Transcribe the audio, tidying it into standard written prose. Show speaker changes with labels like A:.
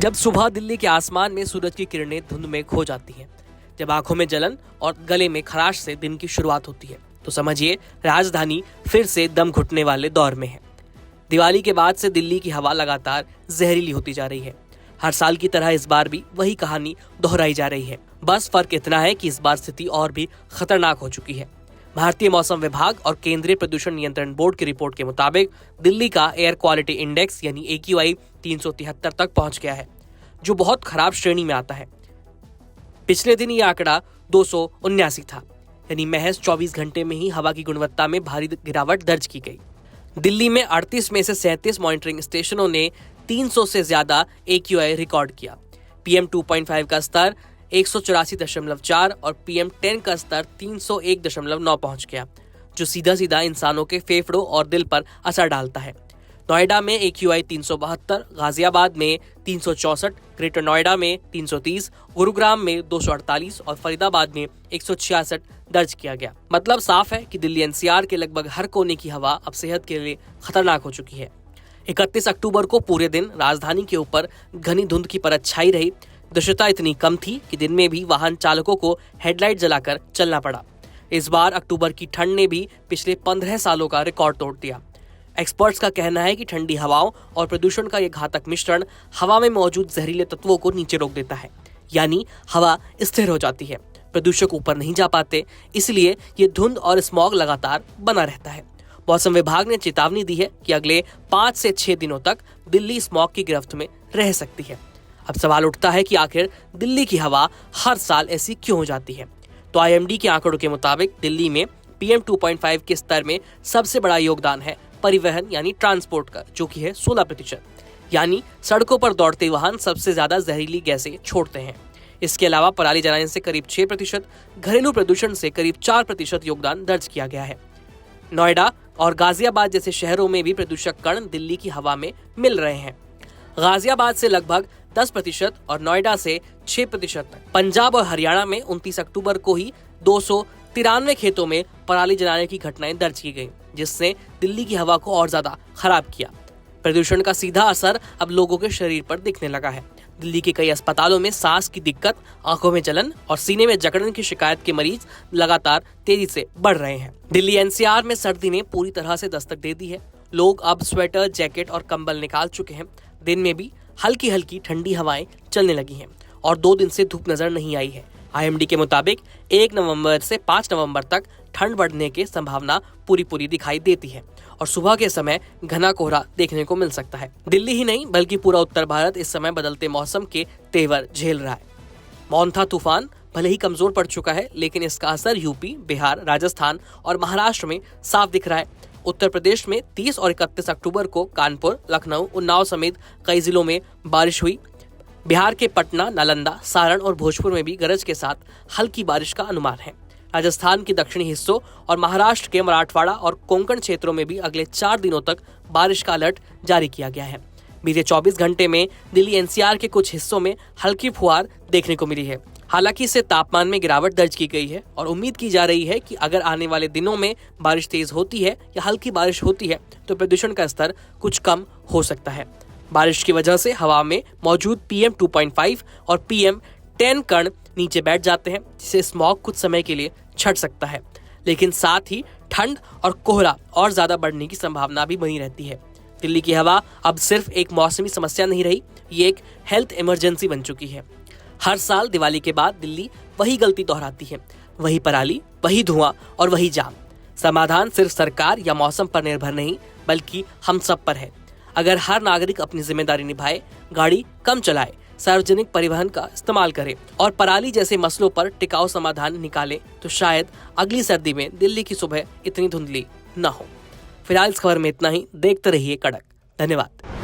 A: जब सुबह दिल्ली के आसमान में सूरज की किरणें धुंध में खो जाती हैं, जब आंखों में जलन और गले में खराश से दिन की शुरुआत होती है, तो समझिए राजधानी फिर से दम घुटने वाले दौर में है। दिवाली के बाद से दिल्ली की हवा लगातार जहरीली होती जा रही है। हर साल की तरह इस बार भी वही कहानी दोहराई जा रही है। बस फर्क इतना है कि इस बार स्थिति और भी खतरनाक हो चुकी है। भारतीय मौसम विभाग और केंद्रीय प्रदूषण नियंत्रण बोर्ड की रिपोर्ट के मुताबिक दिल्ली का एयर क्वालिटी इंडेक्स यानी AQI 373 तक पहुंच गया है, जो बहुत खराब श्रेणी में आता है। पिछले दिन ये आंकड़ा 279 था, यानी महज 24 घंटे में ही हवा की गुणवत्ता में भारी गिरावट दर्ज की गई। दिल्ली में 38 में से 37 मॉनिटरिंग स्टेशनों ने 300 से ज्यादा AQI रिकॉर्ड किया। PM 2.5 का स्तर 184.4 और PM10 का स्तर 301.9 पहुंच गया, जो सीधा सीधा इंसानों के फेफड़ों और दिल पर असर डालता है। नोएडा में AQI 372, गाजियाबाद में 364, ग्रेटर नोएडा में 330, गुरुग्राम में 248 और फरीदाबाद में 166 दर्ज किया गया। मतलब साफ है कि दिल्ली NCR के लगभग हर कोने की हवा अब सेहत के लिए खतरनाक हो चुकी है। 31 अक्टूबर को पूरे दिन राजधानी के ऊपर घनी धुंध की परत छाई रही। दृश्यता इतनी कम थी कि दिन में भी वाहन चालकों को हेडलाइट जलाकर चलना पड़ा। इस बार अक्टूबर की ठंड ने भी पिछले 15 सालों का रिकॉर्ड तोड़ दिया। एक्सपर्ट्स का कहना है कि ठंडी हवाओं और प्रदूषण का ये घातक मिश्रण हवा में मौजूद जहरीले तत्वों को नीचे रोक देता है, यानी हवा स्थिर हो जाती है। प्रदूषक ऊपर नहीं जा पाते, इसलिए ये धुंध और स्मॉग लगातार बना रहता है। मौसम विभाग ने चेतावनी दी है कि अगले 5 से 6 दिनों तक दिल्ली स्मॉग की गिरफ्त में रह सकती है। अब सवाल उठता है कि आखिर दिल्ली की हवा हर साल ऐसी क्यों हो जाती है। तो IMD के आंकड़ों के मुताबिक दिल्ली में PM 2.5 के स्तर में सबसे बड़ा योगदान है परिवहन यानी ट्रांसपोर्ट का, जो कि है 16%। यानी सड़कों पर दौड़ते वाहन सबसे ज्यादा जहरीली गैसें छोड़ते हैं। इसके अलावा पराली जलाने से करीब 6%, घरेलू प्रदूषण से करीब 4% योगदान दर्ज किया गया है। नोएडा और गाजियाबाद जैसे शहरों में भी प्रदूषक कण दिल्ली की हवा में मिल रहे हैं। गाजियाबाद से लगभग 10% और नोएडा से 6% तक। पंजाब और हरियाणा में 29 अक्टूबर को ही 293 खेतों में पराली जलाने की घटनाएं दर्ज की गई, जिसने दिल्ली की हवा को और ज्यादा खराब किया। प्रदूषण का सीधा असर अब लोगों के शरीर पर दिखने लगा है। दिल्ली के कई अस्पतालों में सांस की दिक्कत, आंखों में जलन और सीने में जकड़न की शिकायत के मरीज लगातार तेजी से बढ़ रहे हैं। दिल्ली NCR में सर्दी ने पूरी तरह से दस्तक दे दी है। लोग अब स्वेटर, जैकेट और कंबल निकाल चुके हैं। दिन में भी हल्की हल्की ठंडी हवाएं चलने लगी हैं और 2 दिन से धूप नजर नहीं आई है। IMD के मुताबिक 1 नवंबर से 5 नवंबर तक ठंड बढ़ने की संभावना पूरी दिखाई देती है और सुबह के समय घना कोहरा देखने को मिल सकता है। दिल्ली ही नहीं बल्कि पूरा उत्तर भारत इस समय बदलते मौसम के तेवर झेल रहा है। मॉनथा तूफान भले ही कमजोर पड़ चुका है, लेकिन इसका असर यूपी, बिहार, राजस्थान और महाराष्ट्र में साफ दिख रहा है। उत्तर प्रदेश में 30 और 31 अक्टूबर को कानपुर, लखनऊ, उन्नाव समेत कई जिलों में बारिश हुई। बिहार के पटना, नालंदा, सारण और भोजपुर में भी गरज के साथ हल्की बारिश का अनुमान है। राजस्थान के दक्षिणी हिस्सों और महाराष्ट्र के मराठवाड़ा और कोंकण क्षेत्रों में भी अगले 4 दिनों तक बारिश का अलर्ट जारी किया गया है। बीते 24 घंटे में दिल्ली NCR के कुछ हिस्सों में हल्की फुहार देखने को मिली है। हालांकि इससे तापमान में गिरावट दर्ज की गई है और उम्मीद की जा रही है कि अगर आने वाले दिनों में बारिश तेज होती है या हल्की बारिश होती है तो प्रदूषण का स्तर कुछ कम हो सकता है। बारिश की वजह से हवा में मौजूद PM 2.5 और PM10 कण नीचे बैठ जाते हैं, जिससे स्मॉग कुछ समय के लिए छट सकता है, लेकिन साथ ही ठंड और कोहरा और ज्यादा बढ़ने की संभावना भी बनी रहती है। दिल्ली की हवा अब सिर्फ एक मौसमी समस्या नहीं रही, ये एक हेल्थ इमरजेंसी बन चुकी है। हर साल दिवाली के बाद दिल्ली वही गलती दोहराती है, वही पराली, वही धुआं और वही जाम। समाधान सिर्फ सरकार या मौसम पर निर्भर नहीं बल्कि हम सब पर है। अगर हर नागरिक अपनी जिम्मेदारी निभाए, गाड़ी कम चलाए, सार्वजनिक परिवहन का इस्तेमाल करे और पराली जैसे मसलों पर टिकाऊ समाधान निकाले, तो शायद अगली सर्दी में दिल्ली की सुबह इतनी धुंधली न हो। फिलहाल इस खबर में इतना ही। देखते रहिए कड़क। धन्यवाद।